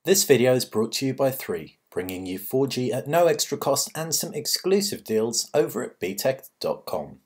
This video is brought to you by 3, bringing you 4G at no extra cost and some exclusive deals over at btech.com.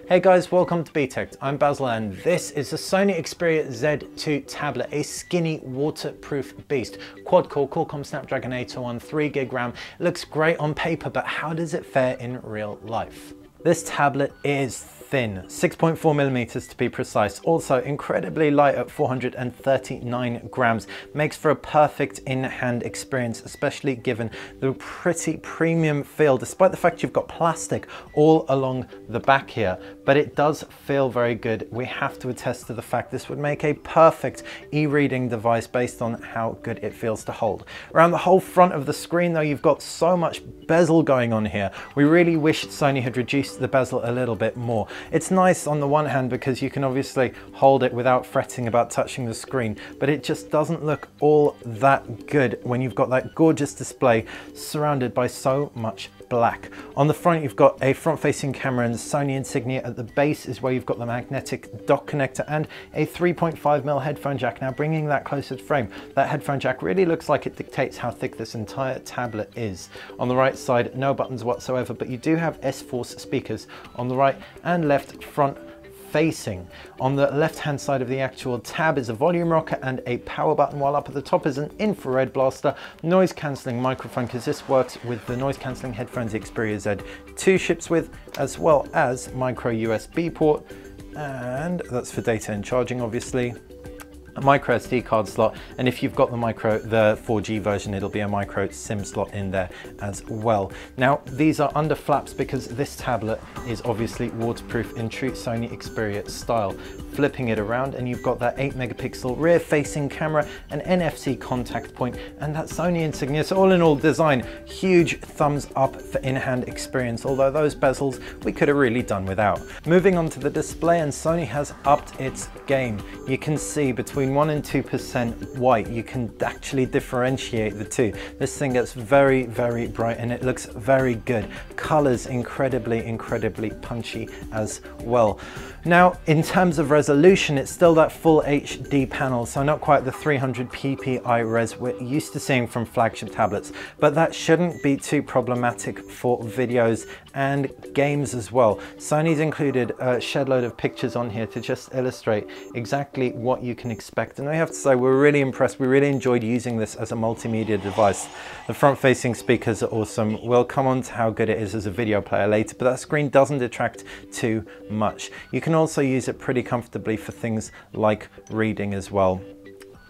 Hey guys, welcome to btech. I'm Basil and this is the Sony Xperia Z2 Tablet, a skinny waterproof beast. Quad-core Qualcomm Snapdragon 801, 3GB RAM. It looks great on paper, but how does it fare in real life? This tablet is thin, 6.4mm to be precise, also incredibly light at 439 grams, makes for a perfect in-hand experience, especially given the pretty premium feel, despite the fact you've got plastic all along the back here, but it does feel very good. We have to attest to the fact this would make a perfect e-reading device based on how good it feels to hold. Around the whole front of the screen though, you've got so much bezel going on here. We really wish Sony had reduced the bezel a little bit more. It's nice on the one hand because you can obviously hold it without fretting about touching the screen, but it just doesn't look all that good when you've got that gorgeous display surrounded by so much black. On the front you've got a front-facing camera and the Sony insignia. At the base is where you've got the magnetic dock connector and a 3.5mm headphone jack. Now bringing that closer to frame, that headphone jack really looks like it dictates how thick this entire tablet is. On the right side, no buttons whatsoever, but you do have S-Force speakers on the right and left front facing. On the left hand side of the actual tab is a volume rocker and a power button, while up at the top is an infrared blaster, noise cancelling microphone, because this works with the noise cancelling headphones the Xperia Z2 ships with, as well as micro USB port, and that's for data and charging obviously. A micro SD card slot, and if you've got the 4G version, it'll be a micro SIM slot in there as well. Now these are under flaps because this tablet is obviously waterproof in true Sony Xperia style. Flipping it around and you've got that 8-megapixel rear facing camera, an NFC contact point, and that Sony insignia. So all in all, design, huge thumbs up for in-hand experience, although those bezels we could have really done without. Moving on to the display, and Sony has upped its game. You can see between 1 and 2% white, you can actually differentiate the two. This thing gets very, very bright and it looks very good. Colors incredibly punchy as well. Now, in terms of resolution, it's still that full HD panel, so not quite the 300 ppi res we're used to seeing from flagship tablets, but that shouldn't be too problematic for videos and games as well. Sony's included a shed load of pictures on here to just illustrate exactly what you can expect, and I have to say we're really impressed. We really enjoyed using this as a multimedia device. The front-facing speakers are awesome. We'll come on to how good it is as a video player later, but that screen doesn't detract too much. You can also use it pretty comfortably for things like reading as well.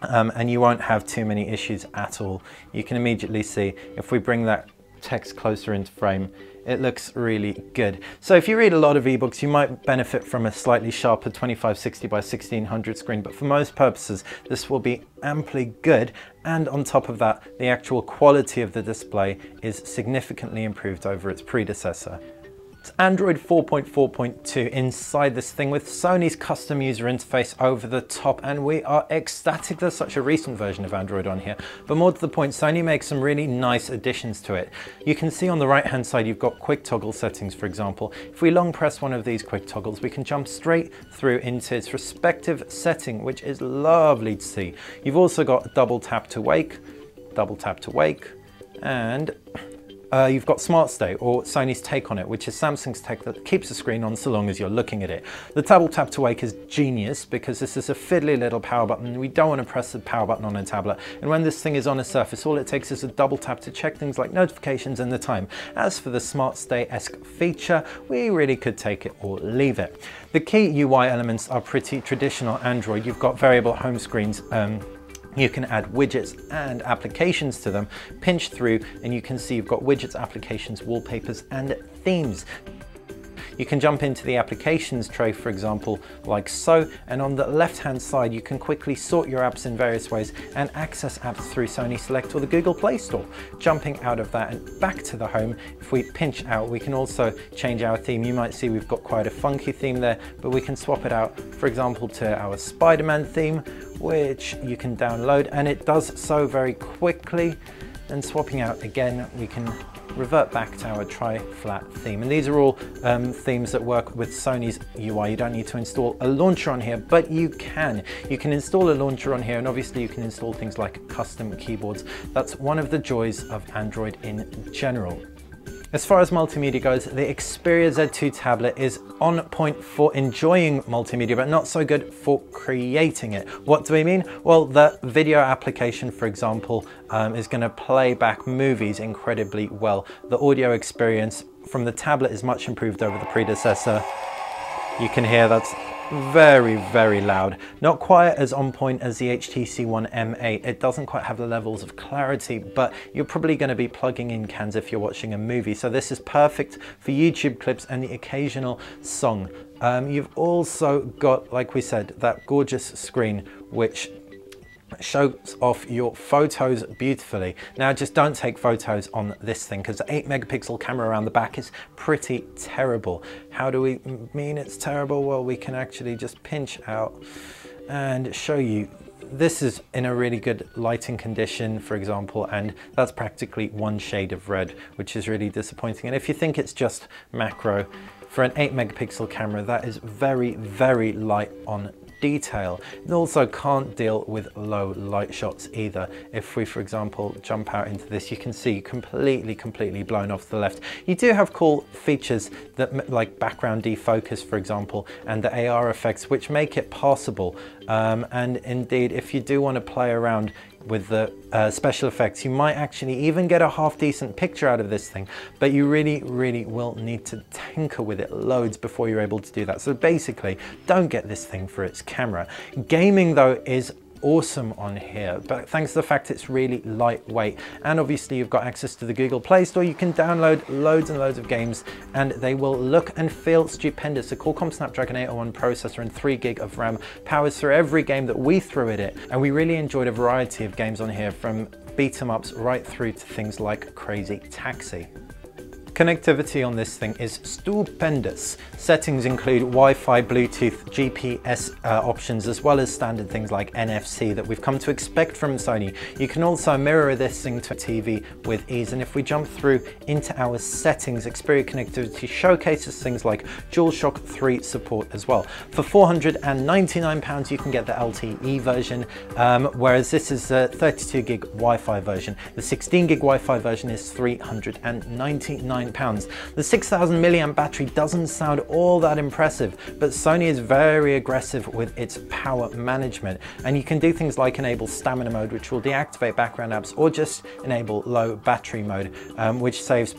And you won't have too many issues at all. You can immediately see, if we bring that text closer into frame, it looks really good. So if you read a lot of ebooks, you might benefit from a slightly sharper 2560 by 1600 screen, but for most purposes, this will be amply good. And on top of that, the actual quality of the display is significantly improved over its predecessor. It's Android 4.4.2 inside this thing with Sony's custom user interface over the top, and we are ecstatic there's such a recent version of Android on here. But more to the point, Sony makes some really nice additions to it. You can see on the right hand side you've got quick toggle settings, for example. If we long press one of these quick toggles, we can jump straight through into its respective setting, which is lovely to see. You've also got double tap to wake, and you've got Smart Stay, or Sony's take on it, which is Samsung's tech that keeps the screen on so long as you're looking at it. The double tap to wake is genius because this is a fiddly little power button. We don't want to press the power button on a tablet, and when this thing is on a surface, all it takes is a double tap to check things like notifications and the time. As for the Smart Stay-esque feature, we really could take it or leave it. The key UI elements are pretty traditional Android. You've got variable home screens. You can add widgets and applications to them, pinch through, and you can see you've got widgets, applications, wallpapers, and themes. You can jump into the applications tray, for example, like so, and on the left-hand side, you can quickly sort your apps in various ways and access apps through Sony Select or the Google Play Store. Jumping out of that and back to the home, if we pinch out, we can also change our theme. You might see we've got quite a funky theme there, but we can swap it out, for example, to our Spider-Man theme, which you can download, and it does so very quickly. And swapping out again, we can revert back to our tri-flat theme. And these are all themes that work with Sony's UI. You don't need to install a launcher on here, but you can. You can install a launcher on here, and obviously you can install things like custom keyboards. That's one of the joys of Android in general. As far as multimedia goes, the Xperia Z2 Tablet is on point for enjoying multimedia, but not so good for creating it. What do we mean? Well, the video application, for example, is going to play back movies incredibly well. The audio experience from the tablet is much improved over the predecessor. You can hear that's very, very loud. Not quite as on point as the HTC One M8. It doesn't quite have the levels of clarity, but you're probably going to be plugging in cans if you're watching a movie. So this is perfect for YouTube clips and the occasional song. You've also got, like we said, that gorgeous screen, which shows off your photos beautifully. Now just don't take photos on this thing, because the 8-megapixel camera around the back is pretty terrible. How do we mean it's terrible? Well, we can actually just pinch out and show you. This is in a really good lighting condition, for example, and that's practically one shade of red, which is really disappointing. And if you think it's just macro, for an 8-megapixel camera, that is very, very light on detail. It also can't deal with low light shots either. If we, for example, jump out into this, you can see completely blown off to the left. You do have cool features that like background defocus, for example, and the AR effects, which make it passable. And indeed, if you do want to play around with the special effects, you might actually even get a half decent picture out of this thing, but you really will need to tinker with it loads before you're able to do that. So basically, don't get this thing for its camera. Gaming though is awesome on here, but thanks to the fact it's really lightweight, and obviously you've got access to the Google Play Store, you can download loads and loads of games and they will look and feel stupendous. The Qualcomm Snapdragon 801 processor and 3 gig of RAM powers through every game that we threw at it, and we really enjoyed a variety of games on here, from beat 'em ups right through to things like Crazy Taxi. Connectivity on this thing is stupendous. Settings include Wi-Fi, Bluetooth, GPS options, as well as standard things like NFC that we've come to expect from Sony. You can also mirror this thing to a TV with ease. And if we jump through into our settings, Xperia Connectivity showcases things like DualShock 3 support as well. For £499, you can get the LTE version, whereas this is a 32 gig Wi-Fi version. The 16 gig Wi-Fi version is £399. The 6,000 milliamp battery doesn't sound all that impressive, but Sony is very aggressive with its power management, and you can do things like enable stamina mode, which will deactivate background apps, or just enable low battery mode, which saves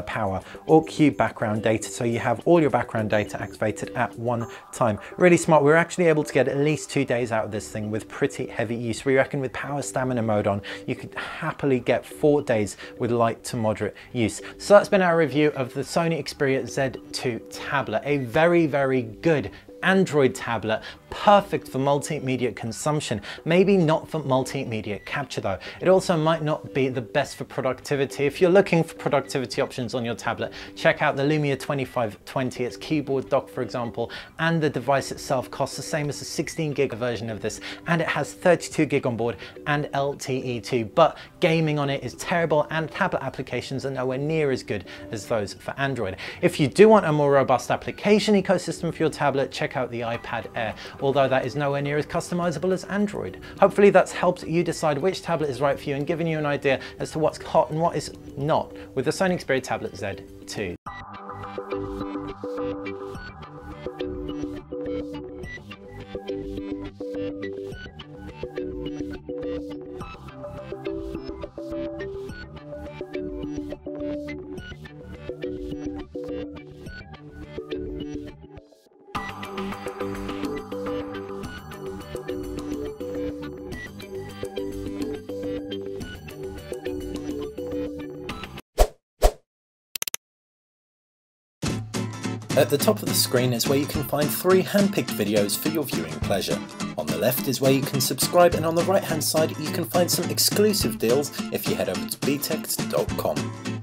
power, or queue background data, so you have all your background data activated at one time. Really smart. We're actually able to get at least 2 days out of this thing with pretty heavy use. We reckon with power stamina mode on, you could happily get 4 days with light to moderate use. So that's been our review of the Sony Xperia Z2 Tablet, a very good Android tablet, perfect for multimedia consumption. Maybe not for multimedia capture though. It also might not be the best for productivity. If you're looking for productivity options on your tablet, check out the Lumia 2520. Its keyboard dock, for example, and the device itself costs the same as the 16 gig version of this, and it has 32 gig on board and LTE too, but gaming on it is terrible, and tablet applications are nowhere near as good as those for Android. If you do want a more robust application ecosystem for your tablet, check out the iPad Air, although that is nowhere near as customizable as Android. Hopefully that's helped you decide which tablet is right for you and given you an idea as to what's hot and what is not with the Sony Xperia Tablet Z2. At the top of the screen is where you can find 3 hand-picked videos for your viewing pleasure. On the left is where you can subscribe, and on the right hand side you can find some exclusive deals if you head over to btect.com.